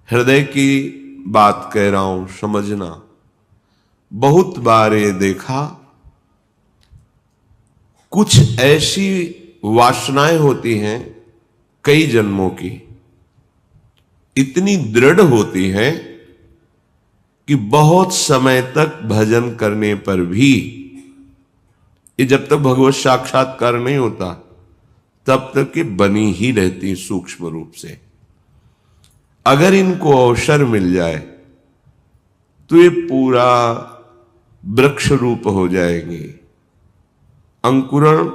हृदय की बात कह रहा हूं, समझना। बहुत बार ये देखा, कुछ ऐसी वासनाएं होती हैं कई जन्मों की, इतनी दृढ़ होती हैं कि बहुत समय तक भजन करने पर भी, ये जब तक भगवत साक्षात्कार नहीं होता तब तक ये बनी ही रहती सूक्ष्म रूप से। अगर इनको अवसर मिल जाए तो ये पूरा वृक्ष रूप हो जाएगी। अंकुरण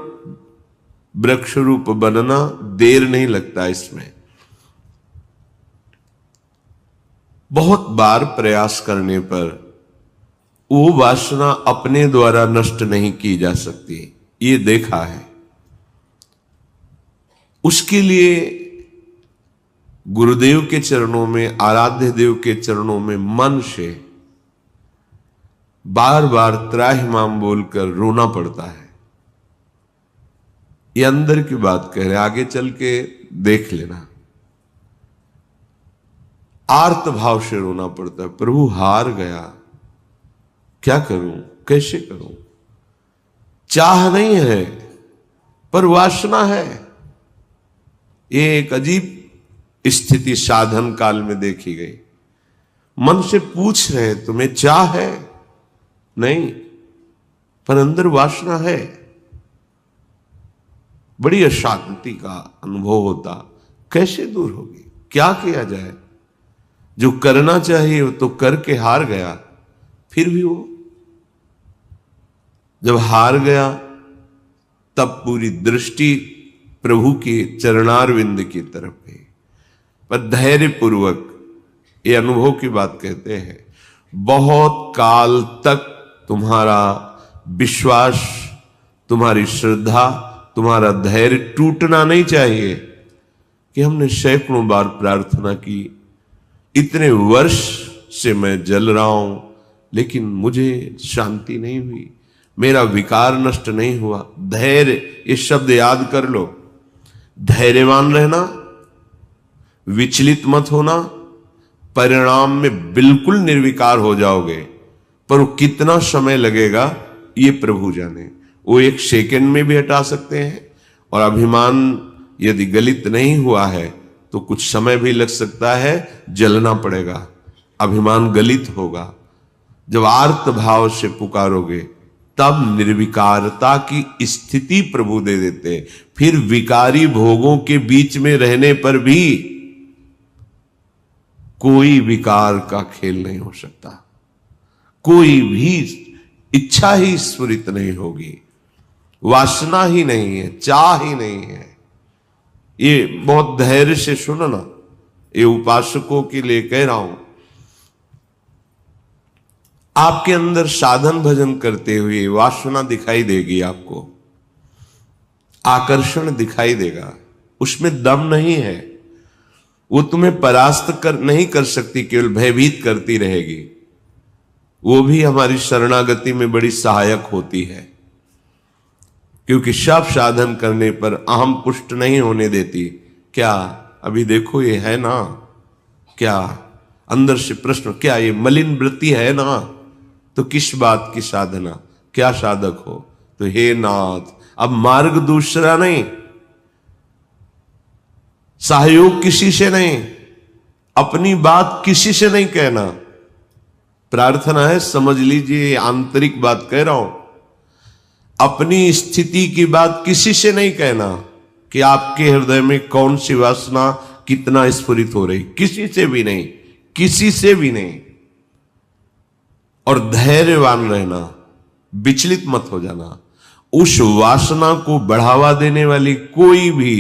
वृक्ष रूप बनना देर नहीं लगता इसमें। बहुत बार प्रयास करने पर वो वासना अपने द्वारा नष्ट नहीं की जा सकती, ये देखा है। उसके लिए गुरुदेव के चरणों में, आराध्य देव के चरणों में मन से बार बार त्राहिमाम बोलकर रोना पड़ता है। ये अंदर की बात कह रहे, आगे चल के देख लेना। आर्त भाव से रोना पड़ता है, प्रभु हार गया, क्या करूं, कैसे करूं। चाह नहीं है पर वासना है। ये एक अजीब स्थिति साधन काल में देखी गई। मन से पूछ रहे तुम्हें चाह है, नहीं, पर अंदर वासना है। बड़ी अशांति का अनुभव होता। कैसे दूर होगी, क्या किया जाए। जो करना चाहिए वो तो करके हार गया, फिर भी वो जब हार गया तब पूरी दृष्टि प्रभु के चरणारविंद की तरफ है। पर धैर्य पूर्वक, ये अनुभव की बात कहते हैं, बहुत काल तक तुम्हारा विश्वास, तुम्हारी श्रद्धा, तुम्हारा धैर्य टूटना नहीं चाहिए। कि हमने सैकड़ों बार प्रार्थना की, इतने वर्ष से मैं जल रहा हूं, लेकिन मुझे शांति नहीं हुई, मेरा विकार नष्ट नहीं हुआ। धैर्य, ये शब्द याद कर लो। धैर्यवान रहना, विचलित मत होना, परिणाम में बिल्कुल निर्विकार हो जाओगे। पर वो कितना समय लगेगा ये प्रभु जाने। वो एक सेकंड में भी हटा सकते हैं, और अभिमान यदि गलित नहीं हुआ है तो कुछ समय भी लग सकता है, जलना पड़ेगा, अभिमान गलित होगा। जब आर्त भाव से पुकारोगे तब निर्विकारता की स्थिति प्रभु दे देते। फिर विकारी भोगों के बीच में रहने पर भी कोई विकार का खेल नहीं हो सकता, कोई भी इच्छा ही स्फुरित नहीं होगी, वासना ही नहीं है, चाह ही नहीं है। ये बहुत धैर्य से सुनो ना, ये उपासकों के लिए कह रहा हूं। आपके अंदर साधन भजन करते हुए वासना दिखाई देगी, आपको आकर्षण दिखाई देगा, उसमें दम नहीं है। वो तुम्हें परास्त नहीं कर सकती, केवल भयभीत करती रहेगी। वो भी हमारी शरणागति में बड़ी सहायक होती है, क्योंकि सब साधन करने पर अहम पुष्ट नहीं होने देती। क्या अभी देखो ये है ना, क्या अंदर से प्रश्न, क्या ये मलिन वृत्ति है ना, तो किस बात की साधना, क्या साधक हो। तो हे नाथ, अब मार्ग दूसरा नहीं, सहयोग किसी से नहीं, अपनी बात किसी से नहीं कहना। प्रार्थना है, समझ लीजिए, आंतरिक बात कह रहा हूं। अपनी स्थिति की बात किसी से नहीं कहना कि आपके हृदय में कौन सी वासना कितना स्फुरित हो रही, किसी से भी नहीं, किसी से भी नहीं। और धैर्यवान रहना, विचलित मत हो जाना। उस वासना को बढ़ावा देने वाली कोई भी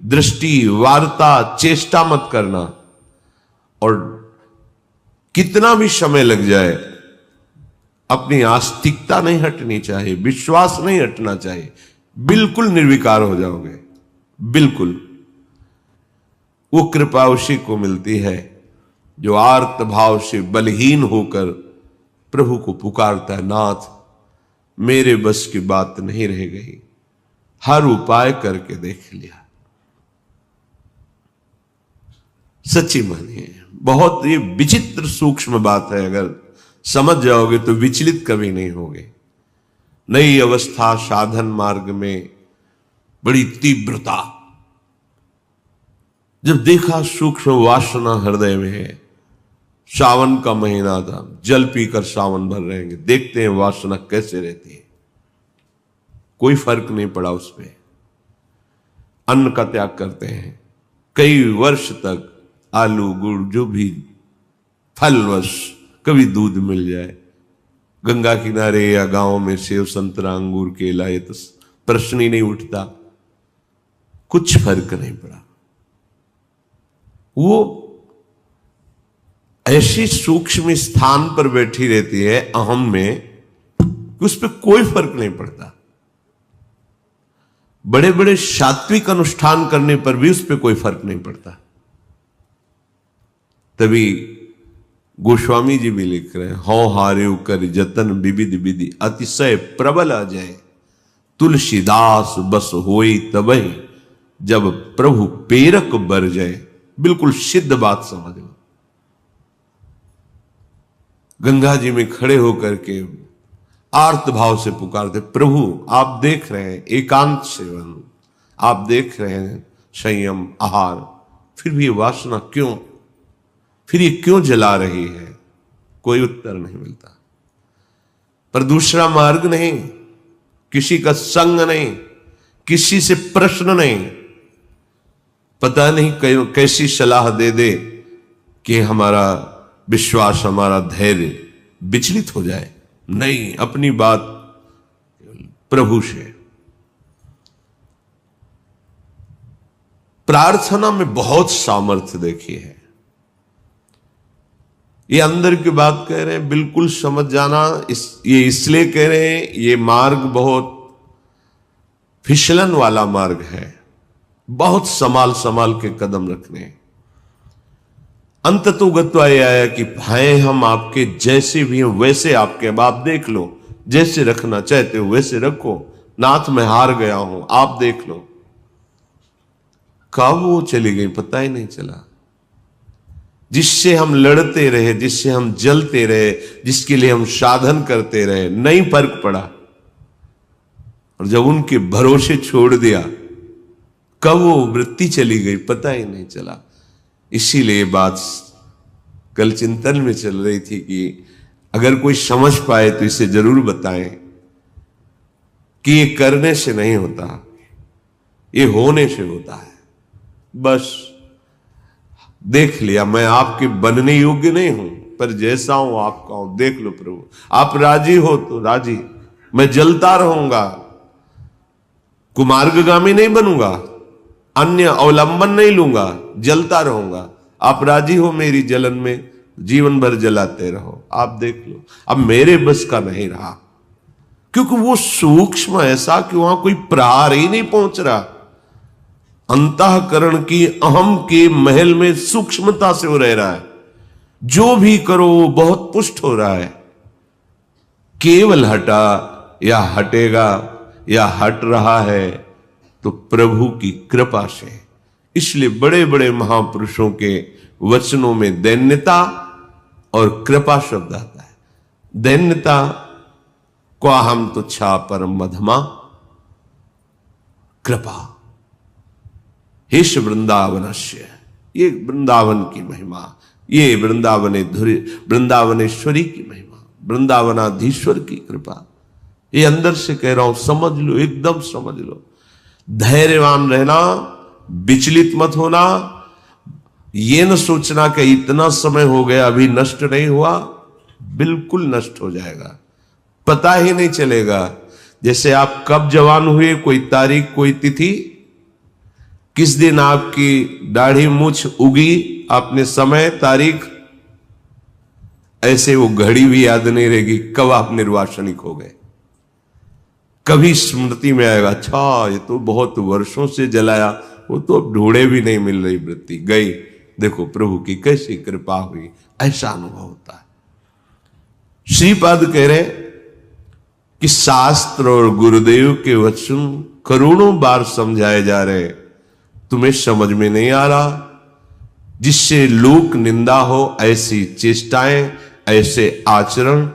दृष्टि, वार्ता, चेष्टा मत करना। और कितना भी समय लग जाए, अपनी आस्तिकता नहीं हटनी चाहिए, विश्वास नहीं हटना चाहिए। बिल्कुल निर्विकार हो जाओगे, बिल्कुल। वो कृपा उसी को मिलती है जो आर्त भाव से बलहीन होकर प्रभु को पुकारता है, नाथ मेरे बस की बात नहीं रह गई, हर उपाय करके देख लिया। सच्ची मानिए, बहुत ये विचित्र सूक्ष्म बात है, अगर समझ जाओगे तो विचलित कभी नहीं होगे। नई अवस्था साधन मार्ग में बड़ी तीव्रता, जब देखा सूक्ष्म वासना हृदय में है। सावन का महीना था, जल पीकर सावन भर रहेंगे, देखते हैं वासना कैसे रहती है। कोई फर्क नहीं पड़ा उस पर। अन्न का त्याग करते हैं, कई वर्ष तक आलू गुड़ जो भी फलवश, कभी दूध मिल जाए, गंगा किनारे या गांव में सेव संतरा अंगूर केला, ये तो प्रश्न ही नहीं उठता। कुछ फर्क नहीं पड़ा। वो ऐसी सूक्ष्म स्थान पर बैठी रहती है अहम में कि उस पर कोई फर्क नहीं पड़ता। बड़े बड़े सात्विक अनुष्ठान करने पर भी उस पर कोई फर्क नहीं पड़ता। तभी गोस्वामी जी भी लिख रहे हैं, हौ हारे कर जतन विविध विधि अतिशय प्रबल अजय, तुलसीदास बस होई तबहि जब प्रभु पेरक बर जाए। बिल्कुल सिद्ध बात समझ लो। गंगा जी में खड़े होकर के आर्त भाव से पुकारते, प्रभु आप देख रहे हैं एकांत सेवन, आप देख रहे हैं संयम आहार, फिर भी ये वासना क्यों, फिर ये क्यों जला रही है? कोई उत्तर नहीं मिलता। पर दूसरा मार्ग नहीं, किसी का संग नहीं, किसी से प्रश्न नहीं। पता नहीं कैसी सलाह दे दे कि हमारा विश्वास, हमारा धैर्य विचलित हो जाए। नहीं, अपनी बात प्रभु से। प्रार्थना में बहुत सामर्थ्य देखी है। ये अंदर की बात कह रहे हैं, बिल्कुल समझ जाना। ये इसलिए कह रहे हैं, ये मार्ग बहुत फिसलन वाला मार्ग है, बहुत संभाल संभाल के कदम रखने। अंत तो गत्वा ये आया कि भाई हम आपके जैसे भी हैं वैसे आपके, अब आप देख लो, जैसे रखना चाहते हो वैसे रखो। नाथ मैं हार गया हूं, आप देख लो। कब वो चली गई पता ही नहीं चला। जिससे हम लड़ते रहे, जिससे हम जलते रहे, जिसके लिए हम साधन करते रहे, नहीं फर्क पड़ा। और जब उनके भरोसे छोड़ दिया, कब वो वृत्ति चली गई पता ही नहीं चला। इसीलिए बात कल चिंतन में चल रही थी कि अगर कोई समझ पाए तो इसे जरूर बताएं कि ये करने से नहीं होता, ये होने से होता है। बस देख लिया, मैं आपके बनने योग्य नहीं हूं, पर जैसा हूं आपका हूं, देख लो प्रभु। आप राजी हो तो राजी, मैं जलता रहूंगा, कुमार्गगामी नहीं बनूंगा, अन्य अवलंबन नहीं लूंगा, जलता रहूंगा। आप राजी हो मेरी जलन में, जीवन भर जलाते रहो, आप देख लो। अब मेरे बस का नहीं रहा, क्योंकि वो सूक्ष्म ऐसा कि वहां कोई प्रहार ही नहीं पहुंच रहा। अंतःकरण की अहम के महल में सूक्ष्मता से वो रह रहा है। जो भी करो वो बहुत पुष्ट हो रहा है। केवल हटा या हटेगा या हट रहा है तो प्रभु की कृपा से। इसलिए बड़े बड़े महापुरुषों के वचनों में दैन्यता और कृपा शब्द आता है। दैन्यता को हम तुच्छा परम मधमा, कृपा हेश वृंदावनस्य, ये वृंदावन की महिमा, ये वृंदावनेश्वरी की महिमा, वृंदावनाधीश्वर की कृपा। ये अंदर से कह रहा हूं, समझ लो, एकदम समझ लो। धैर्यवान रहना, विचलित मत होना, ये न सोचना कि इतना समय हो गया अभी नष्ट नहीं हुआ। बिल्कुल नष्ट हो जाएगा, पता ही नहीं चलेगा। जैसे आप कब जवान हुए, कोई तारीख, कोई तिथि, किस दिन आपकी दाढ़ी मूछ उगी, आपने समय तारीख, ऐसे वो घड़ी भी याद नहीं रहेगी कब आप निर्वासनिक हो गए। कभी स्मृति में आएगा, अच्छा ये तो बहुत वर्षों से जलाया, वो तो अब ढूंढे भी नहीं मिल रही वृत्ति, गई। देखो प्रभु की कैसी कृपा हुई, ऐसा अनुभव होता है। श्रीपाद कह रहे कि शास्त्र और गुरुदेव के वचन करोड़ों बार समझाए जा रहे, तुम्हें समझ में नहीं आ रहा, जिससे लोक निंदा हो, ऐसी चेष्टाएं, ऐसे आचरण,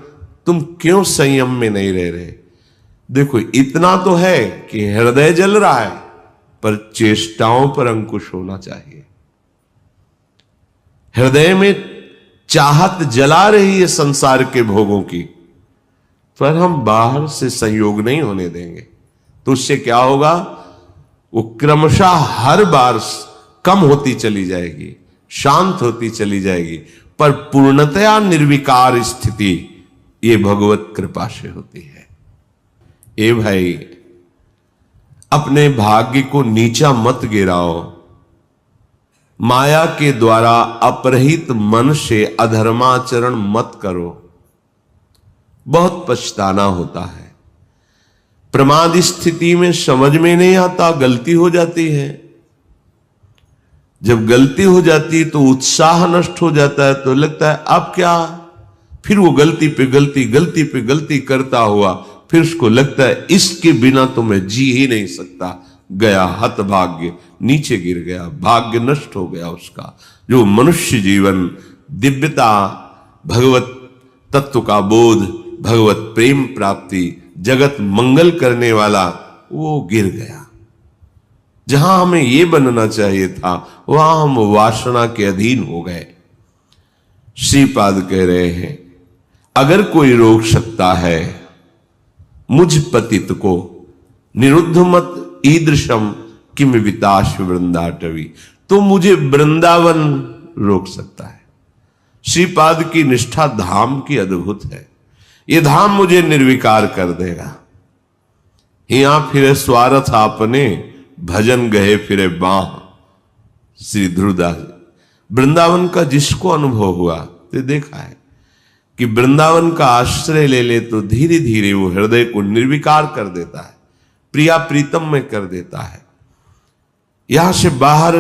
तुम क्यों संयम में नहीं रह रहे? देखो, इतना तो है कि हृदय जल रहा है, पर चेष्टाओं पर अंकुश होना चाहिए। हृदय में चाहत जला रही है संसार के भोगों की, पर हम बाहर से संयोग नहीं होने देंगे। तो उससे क्या होगा? वो क्रमशः हर बार कम होती चली जाएगी, शांत होती चली जाएगी, पर पूर्णतया निर्विकार स्थिति ये भगवत कृपा से होती है। ए भाई, अपने भाग्य को नीचा मत गिराओ। माया के द्वारा अपरहित मन से अधर्माचरण मत करो, बहुत पछताना होता है। प्रमाद स्थिति में समझ में नहीं आता, गलती हो जाती है। जब गलती हो जाती तो उत्साह नष्ट हो जाता है, तो लगता है अब क्या, फिर वो गलती पे गलती, गलती पे गलती करता हुआ, फिर उसको लगता है इसके बिना तो मैं जी ही नहीं सकता। गया हतभाग्य, नीचे गिर गया, भाग्य नष्ट हो गया उसका। जो मनुष्य जीवन, दिव्यता, भगवत तत्व का बोध, भगवत प्रेम प्राप्ति, जगत मंगल करने वाला, वो गिर गया। जहां हमें ये बनना चाहिए था, वहां हम वासना के अधीन हो गए। श्रीपाद कह रहे हैं, अगर कोई रोक सकता है मुझ पतित को, निरुद्ध मत ईदृशम किम विताश वृंदाटवी, तो मुझे वृंदावन रोक सकता है। श्रीपाद की निष्ठा धाम की अद्भुत है। ये धाम मुझे निर्विकार कर देगा। हिया फिरे स्वार्थ आपने, भजन गए फिरे बाह। श्री ध्रुवदास, वृंदावन का जिसको अनुभव हुआ तो देखा है कि वृंदावन का आश्रय ले ले तो धीरे धीरे वो हृदय को निर्विकार कर देता है, प्रिया प्रीतम में कर देता है। यहां से बाहर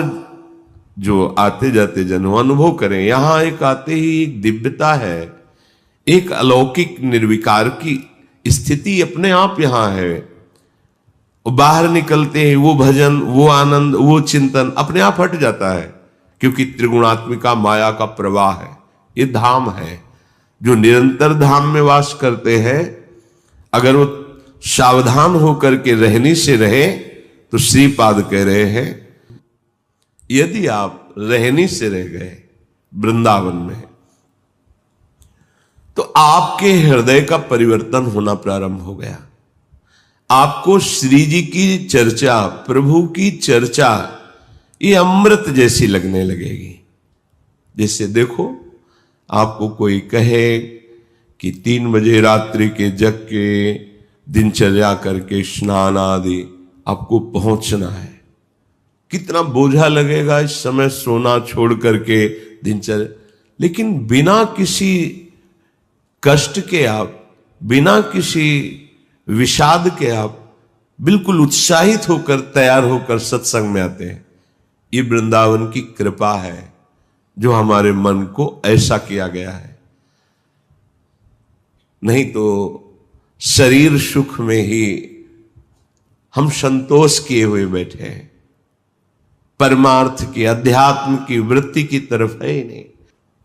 जो आते जाते जन अनुभव करें, यहां एक आते ही एक दिव्यता है, एक अलौकिक निर्विकार की स्थिति अपने आप यहां है। बाहर निकलते हैं वो भजन, वो आनंद, वो चिंतन अपने आप हट जाता है, क्योंकि त्रिगुणात्मिका माया का प्रवाह है। ये धाम है। जो निरंतर धाम में वास करते हैं, अगर वो सावधान होकर के रहने से रहे, तो श्रीपाद कह रहे हैं, यदि आप रहने से रह गए वृंदावन में, तो आपके हृदय का परिवर्तन होना प्रारंभ हो गया। आपको श्री जी की चर्चा, प्रभु की चर्चा, ये अमृत जैसी लगने लगेगी। जैसे देखो, आपको कोई कहे कि 3 बजे रात्रि के जग के दिनचर्या करके स्नान आदि आपको पहुंचना है, कितना बोझा लगेगा इस समय सोना छोड़ करके दिनचर्या। लेकिन बिना किसी कष्ट के आप, बिना किसी विषाद के आप बिल्कुल उत्साहित होकर, तैयार होकर सत्संग में आते हैं। ये वृंदावन की कृपा है जो हमारे मन को ऐसा किया गया है। नहीं तो शरीर सुख में ही हम संतोष किए हुए बैठे हैं, परमार्थ की, अध्यात्म की वृत्ति की तरफ है ही नहीं।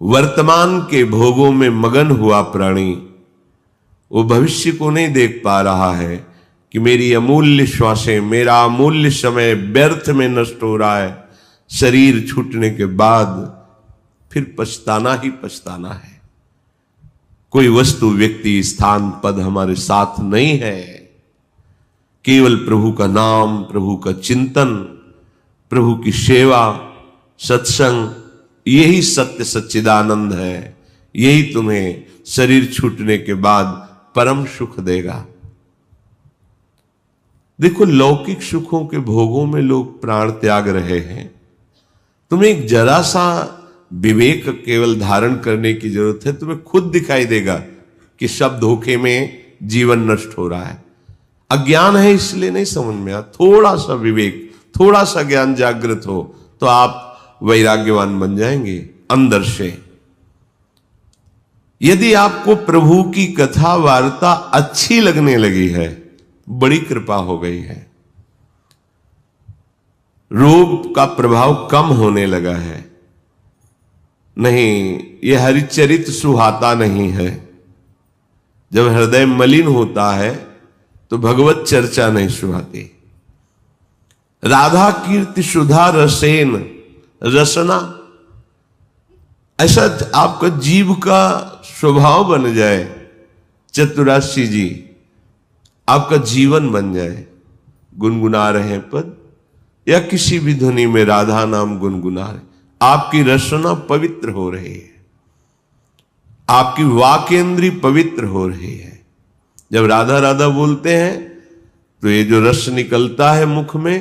वर्तमान के भोगों में मगन हुआ प्राणी वो भविष्य को नहीं देख पा रहा है कि मेरी अमूल्य श्वासें, मेरा अमूल्य समय व्यर्थ में नष्ट हो रहा है। शरीर छूटने के बाद फिर पछताना ही पछताना है। कोई वस्तु, व्यक्ति, स्थान, पद हमारे साथ नहीं है। केवल प्रभु का नाम, प्रभु का चिंतन, प्रभु की सेवा, सत्संग, यही सत्य सच्चिदानंद है। यही तुम्हें शरीर छूटने के बाद परम सुख देगा। देखो, लौकिक सुखों के भोगों में लोग प्राण त्याग रहे हैं। तुम्हें एक जरा सा विवेक केवल धारण करने की जरूरत है। तुम्हें खुद दिखाई देगा कि सब धोखे में जीवन नष्ट हो रहा है। अज्ञान है इसलिए नहीं समझ में आता। थोड़ा सा विवेक, थोड़ा सा ज्ञान जागृत हो तो आप वैराग्यवान बन जाएंगे अंदर से। यदि आपको प्रभु की कथा वार्ता अच्छी लगने लगी है, बड़ी कृपा हो गई है। रोग का प्रभाव कम होने लगा है, नहीं, ये हरिचरित सुहाता नहीं है। जब हृदय मलिन होता है तो भगवत चर्चा नहीं सुहाती। राधा कीर्ति सुधा रसेन, रसना ऐसा आपका जीव का स्वभाव बन जाए, चतुराशी जी आपका जीवन बन जाए। गुनगुना रहे हैं पद या किसी भी ध्वनि में राधा नाम गुनगुना रहे, आपकी रसना पवित्र हो रही है, आपकी वाकेंद्री पवित्र हो रही है। जब राधा राधा बोलते हैं तो ये जो रस निकलता है मुख में,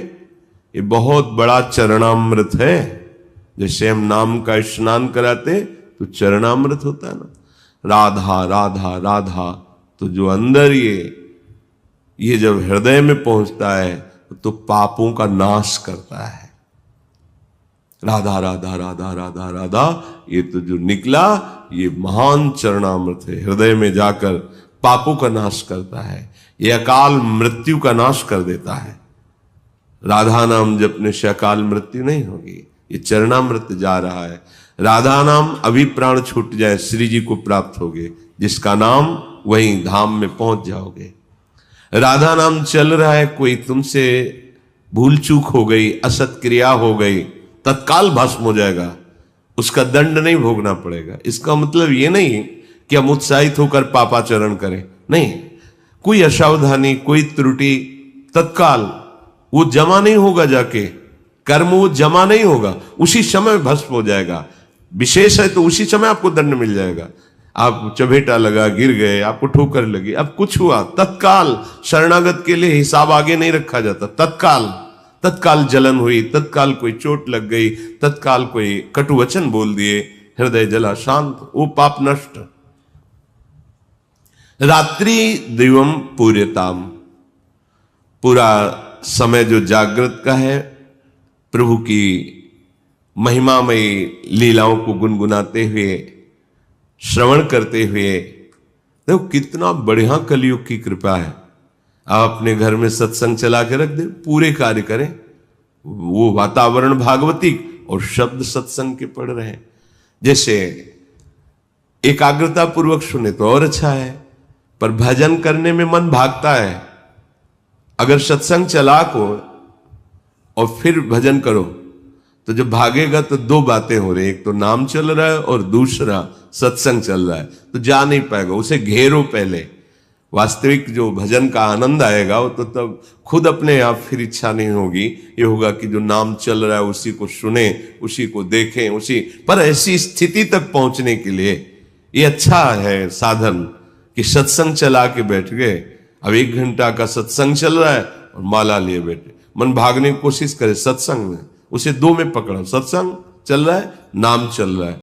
ये बहुत बड़ा चरणामृत है। जैसे हम नाम का स्नान कराते तो चरणामृत होता है ना, राधा राधा राधा। तो जो अंदर ये जब हृदय में पहुंचता है तो पापों का नाश करता है। राधा राधा राधा राधा राधा, ये तो जो निकला ये महान चरणामृत है, हृदय में जाकर पापों का नाश करता है, ये अकाल मृत्यु का नाश कर देता है। राधा नाम जपने से अकाल मृत्यु नहीं होगी, ये चरणामृत जा रहा है। राधा नाम अभी प्राण छूट जाए श्री जी को प्राप्त होगे, जिसका नाम वहीं धाम में पहुंच जाओगे। राधा नाम चल रहा है, कोई तुमसे भूल चूक हो गई, असत क्रिया हो गई, तत्काल भस्म हो जाएगा, उसका दंड नहीं भोगना पड़ेगा। इसका मतलब ये नहीं कि हम उत्साहित होकर पापाचरण करें, नहीं। कोई असावधानी, कोई त्रुटि तत्काल वो जमा नहीं होगा, जाके कर्म वो जमा नहीं होगा, उसी समय भस्म हो जाएगा। विशेष है तो उसी समय आपको दंड मिल जाएगा। आप चबेटा लगा, गिर गए, आपको ठोकर लगी, अब कुछ हुआ, तत्काल शरणागत के लिए हिसाब आगे नहीं रखा जाता। तत्काल जलन हुई, तत्काल कोई चोट लग गई, तत्काल कोई कटु वचन बोल दिए, हृदय जला, शांत, वो पाप नष्ट। रात्रि दिवम पूर्यताम, पूरा समय जो जागृत का है, प्रभु की महिमामयी लीलाओं को गुनगुनाते हुए, श्रवण करते हुए, देखो कितना बढ़िया कलयुग की कृपा है। आप अपने घर में सत्संग चला के रख दे, पूरे कार्य करें, वो वातावरण भागवतिक और शब्द सत्संग के पढ़ रहे हैं। जैसे एकाग्रता पूर्वक सुने तो और अच्छा है, पर भजन करने में मन भागता है। अगर सत्संग चला को और फिर भजन करो तो जब भागेगा तो दो बातें हो रही, एक तो नाम चल रहा है और दूसरा सत्संग चल रहा है, तो जा नहीं पाएगा। उसे घेरो पहले, वास्तविक जो भजन का आनंद आएगा वो तो तब खुद अपने आप फिर इच्छा नहीं होगी, ये होगा कि जो नाम चल रहा है उसी को सुने, उसी को देखें, उसी पर। ऐसी स्थिति तक पहुंचने के लिए ये अच्छा है साधन कि सत्संग चला के बैठ गए। अब 1 घंटा का सत्संग चल रहा है और माला लिए बैठे, मन भागने की कोशिश करे सत्संग में, उसे 2 में पकड़ो। सत्संग चल रहा है, नाम चल रहा है,